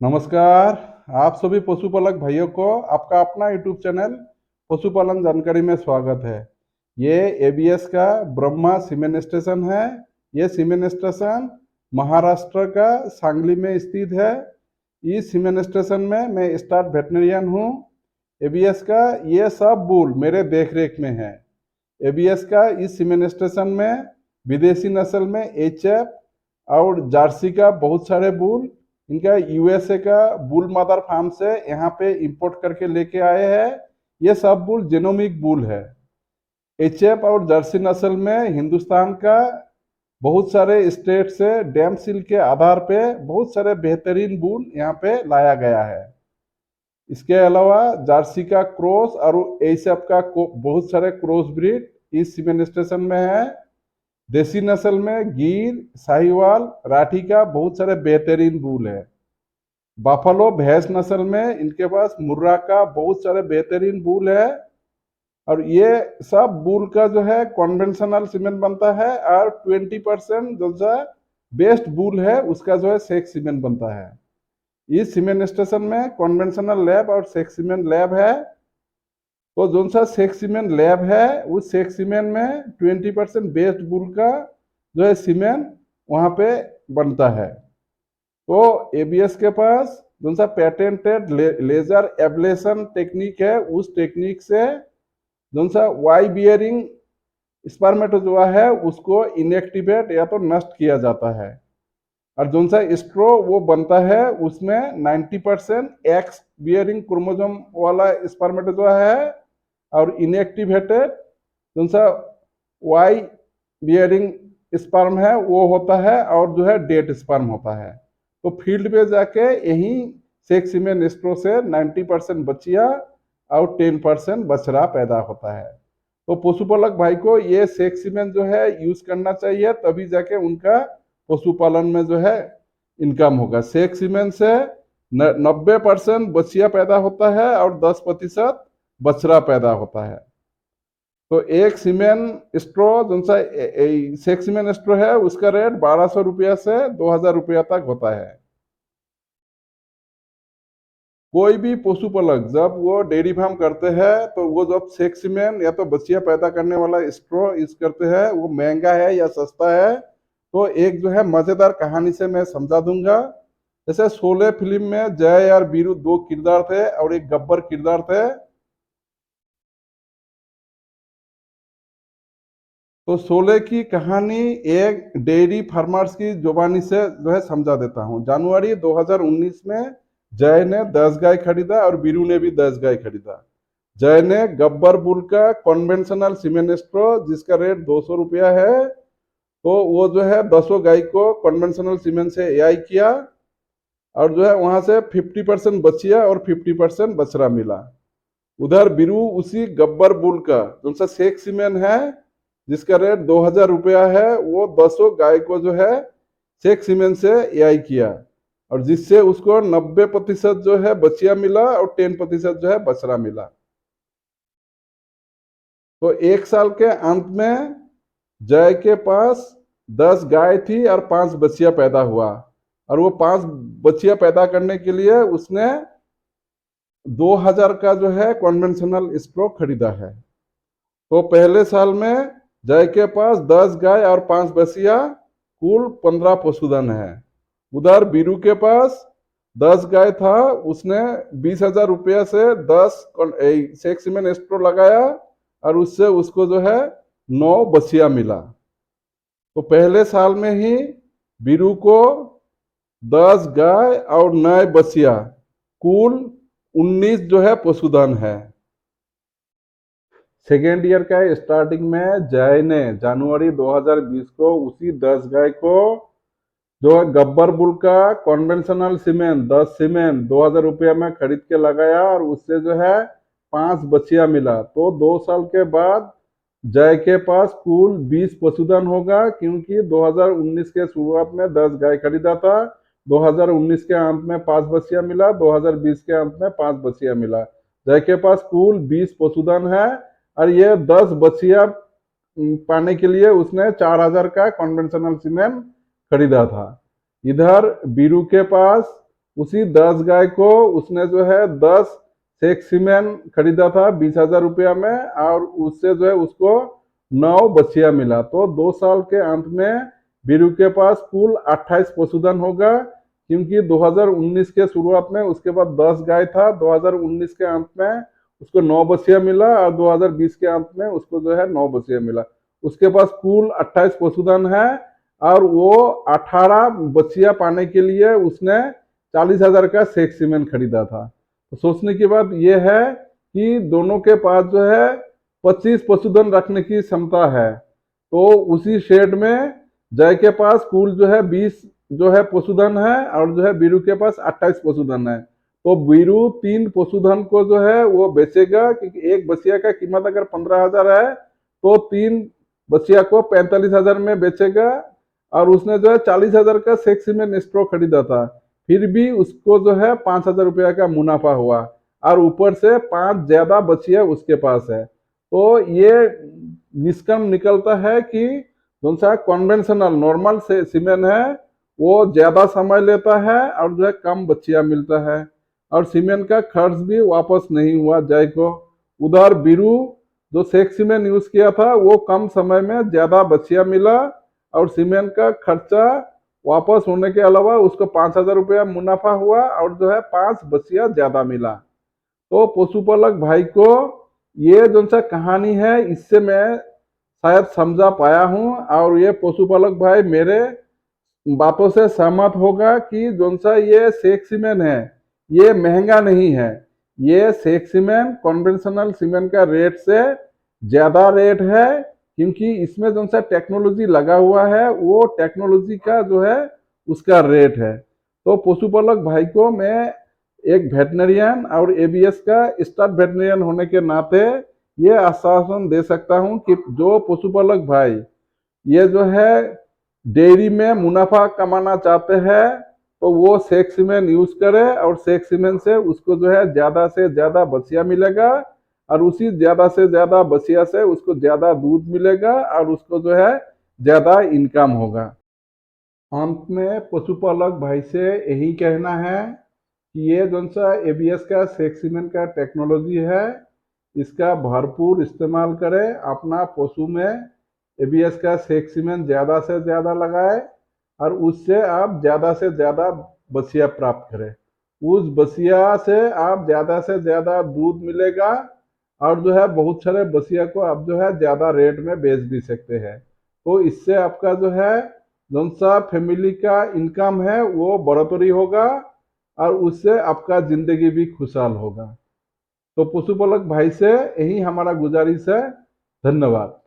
नमस्कार। आप सभी पशुपालक भाइयों को आपका अपना यूट्यूब चैनल पशुपालन जानकारी में स्वागत है। ये एबीएस का ब्रह्मा सीमेंट स्टेशन है। ये सीमेंट स्टेशन महाराष्ट्र का सांगली में स्थित है। इस सीमेंट स्टेशन में मैं स्टाफ वेटनरियन हूँ। एबीएस का ये सब बुल मेरे देखरेख में है। एबीएस का इस सीमेंट स्टेशन में विदेशी नस्ल में एचएफ और जार्सी का बहुत सारे बुल, इनका यूएसए का बुल मदर फार्म से यहाँ पे इंपोर्ट करके लेके आए हैं। ये सब बुल जेनोमिक बुल है। एचएफ और जर्सी नस्ल में हिंदुस्तान का बहुत सारे स्टेट से डैम सील के आधार पे बहुत सारे बेहतरीन बुल यहाँ पे लाया गया है। इसके अलावा जार्सी का क्रॉस और एचएफ का बहुत सारे क्रॉस ब्रीड इस सीमेंट स्टेशन में है। देसी नस्ल में गिर, साहिवाल, राठी का बहुत सारे बेहतरीन बुल है। बाफलो भैंस नस्ल में इनके पास मुर्रा का बहुत सारे बेहतरीन बुल है। और ये सब बुल का जो है कन्वेंशनल सीमेंट बनता है और 20% जो सा बेस्ट बुल है उसका जो है सेक्स सीमेंट बनता है। इस सीमेंट स्टेशन में कन्वेंशनल लैब और सेक्स सीमेंट लैब है। तो जो सा सेक्स सीमेंट लैब है उस सेक्स सीमेंट में 20% बेस्ट बुल का जो है सीमेंट वहाँ पे बनता है। तो एबीएस के पास जो सा पेटेंटेड लेजर एब्लेशन टेक्निक है उस टेक्निक से जो सा वाई बियरिंग स्पर्मेटोजोआ है उसको इनएक्टिवेट या तो नष्ट किया जाता है। और जो सा स्ट्रो वो बनता है उसमें 90% एक्स बियरिंग क्रोमोसोम वाला स्पर्मेटोजोआ है और इनएक्टिवेटेड जो सा वाई बियरिंग स्पर्म है वो होता है और जो है डेट स्पर्म होता है। तो फील्ड पे जाके यही सेक्स सीमेंट स्ट्रो से 90% बच्चियां और 10% बछड़ा पैदा होता है। तो पशुपालक भाई को ये सेक्स सीमेंट जो है यूज करना चाहिए, तभी जाके उनका पशुपालन में जो है इनकम होगा। सेक्स सीमेंट से 90% बच्चियां पैदा होता है और 10% बछड़ा पैदा होता है। तो एक सीमेंट स्ट्रो जो सा सेक्स सीमेंट स्ट्रो है उसका रेट 1200 रुपया से 2000 रुपया तक होता है। कोई भी पशुपालक जब वो डेयरी फार्म करते हैं तो वो जब सेक्स सीमेंट या तो बच्चियां पैदा करने वाला स्ट्रो यूज करते हैं, वो महंगा है या सस्ता है, तो एक जो है मजेदार कहानी से मैं समझा दूंगा। जैसे शोले फिल्म में जय और वीरू दो किरदार थे और एक गब्बर किरदार थे। तो शोले की कहानी एक डेयरी फार्मर्स की जुबानी से जो है समझा देता हूँ। जनवरी 2019 में जय ने 10 गाय खरीदा और वीरू ने भी 10 गाय खरीदा। जय ने गब्बर बुल का कन्वेंशनल सीमेंट स्ट्रो जिसका रेट 200 रुपया है, तो वो जो है 10 गाय को कन्वेंशनल सीमेंट से एआई किया और जो है वहां से 50% बचिया और 50% बछड़ा मिला। उधर वीरू उसी गब्बर बुल का जो सा सेक्स सीमेंट है जिसका रेट 2000 रुपया है, वो 10 गाय को जो है सेक्स सीमेंट से एआई किया और जिससे उसको 90% जो है बचिया मिला और 10% जो है बछड़ा मिला। तो एक साल के अंत में जय के पास 10 गाय थी और 5 बच्चियां पैदा हुआ और वो 5 बच्चियां पैदा करने के लिए उसने 2000 का जो है कन्वेंशनल स्ट्रो खरीदा है। तो पहले साल में जय के पास 10 गाय और 5 बछिया, कुल 15 पशुधन है। उधर वीरू के पास 10 गाय था, उसने 20,000 रुपया से 10 सेक्स सीमेंट स्ट्रो लगाया और उससे उसको जो है 9 बछिया मिला। तो पहले साल में ही वीरू को 10 गाय और 9 बछिया, कुल 19 जो है पशुधन है। सेकेंड ईयर का स्टार्टिंग में जय ने जनवरी 2020 को उसी 10 गाय को जो है गब्बर बुल का कन्वेंशनल सीमेंट 10 सीमेंट 2000 रुपया में खरीद के लगाया और उससे जो है 5 बच्चियां मिला। तो 2 साल के बाद जय के पास कुल 20 पशुधन होगा, क्योंकि 2019 के शुरुआत में 10 गाय खरीदा था, 2019 के अंत में 5 बच्चियां मिला, 2020 के अंत में 5 बच्चियां मिला। जय के पास कुल 20 पशुधन है और ये 10 बच्चियां पाने के लिए उसने 4000 का कन्वेंशनल सीमेंट खरीदा था। इधर वीरू के पास उसी 10 गाय को उसने जो है 10 शेख सीमेंट खरीदा था 20,000 रुपया में, और उससे जो है उसको 9 बछिया मिला। तो 2 साल के अंत में बीरू के पास कुल 28 पशुधन होगा, क्योंकि 2019 के शुरुआत में उसके बाद 10 गाय था, 2019 के अंत में उसको 9 बछिया मिला, और 2020 के अंत में उसको जो है 9 बछिया मिला। उसके पास कुल 28 पशुधन है, और वो 18 बछिया पाने के लिए उसने 40,000 का शेख सीमेंट खरीदा था। तो सोचने की बात यह है कि दोनों के पास जो है 25 पशुधन रखने की क्षमता है। तो उसी शेड में जय के पास कुल जो है 20 जो है पशुधन है, और जो है बीरू के पास 28 पशुधन है। तो बीरू 3 पशुधन को जो है वो बेचेगा, क्योंकि एक बछिया का कीमत अगर 15,000 है तो 3 बछिया को 45,000 में बेचेगा। और उसने जो है 40,000 का शेख सीमेंट स्ट्रॉ खरीदा था, फिर भी उसको जो है 5,000 रुपया का मुनाफा हुआ, और ऊपर से 5 ज्यादा बछिया उसके पास है। तो ये निष्कर्ष निकलता है कि जो सा कन्वेंशनल नॉर्मल से सीमेंट है वो ज्यादा समय लेता है, और जो है कम बछिया मिलता है, और सीमेंट का खर्च भी वापस नहीं हुआ जय को। उधर बीरू जो शेख सीमेंट यूज किया था वो कम समय में ज्यादा बछिया मिला, और सीमेंट का खर्चा वापस होने के अलावा उसको 5,000 रुपया मुनाफा हुआ, और जो है 5 बछिया ज्यादा मिला। तो पशुपालक भाई को ये जो सा कहानी है इससे मैं शायद समझा पाया हूँ, और ये पशुपालक भाई मेरे बातों से सहमत होगा कि जो सा ये शेख सीमेंट है ये महंगा नहीं है। ये शेख सीमेंट कन्वेंशनल सीमेंट का रेट से ज्यादा रेट है, क्योंकि इसमें जो सा टेक्नोलॉजी लगा हुआ है वो टेक्नोलॉजी का जो है उसका रेट है। तो पशुपालक भाई को मैं एक वेटनरियन और एबीएस का स्टाफ वेटनरियन होने के नाते ये आश्वासन दे सकता हूं कि जो पशुपालक भाई ये जो है डेयरी में मुनाफा कमाना चाहते हैं तो वो शेख सीमेंट यूज करे, और शेख सीमेंट से उसको जो है ज्यादा से ज्यादा बछिया मिलेगा, और उसी ज्यादा से ज्यादा बछिया से उसको ज्यादा दूध मिलेगा, और उसको जो है ज्यादा इनकम होगा। अंत में पशुपालक भाई से यही कहना है कि ये जो सा एबीएस का शेख सीमेंट का टेक्नोलॉजी है इसका भरपूर इस्तेमाल करें, अपना पशु में एबीएस का शेख सीमेंट ज़्यादा से ज़्यादा लगाए, और उससे आप ज़्यादा से ज़्यादा बछिया प्राप्त करें। उस बछिया से आप ज़्यादा से ज़्यादा दूध मिलेगा, और जो है बहुत सारे बछिया को आप जो है ज़्यादा रेट में बेच भी सकते हैं। तो इससे आपका जो है जौन सा फैमिली का इनकम है वो बढ़ोतरी होगा, और उससे आपका जिंदगी भी खुशहाल होगा। तो पशुपालक भाई से यही हमारा गुजारिश है। धन्यवाद।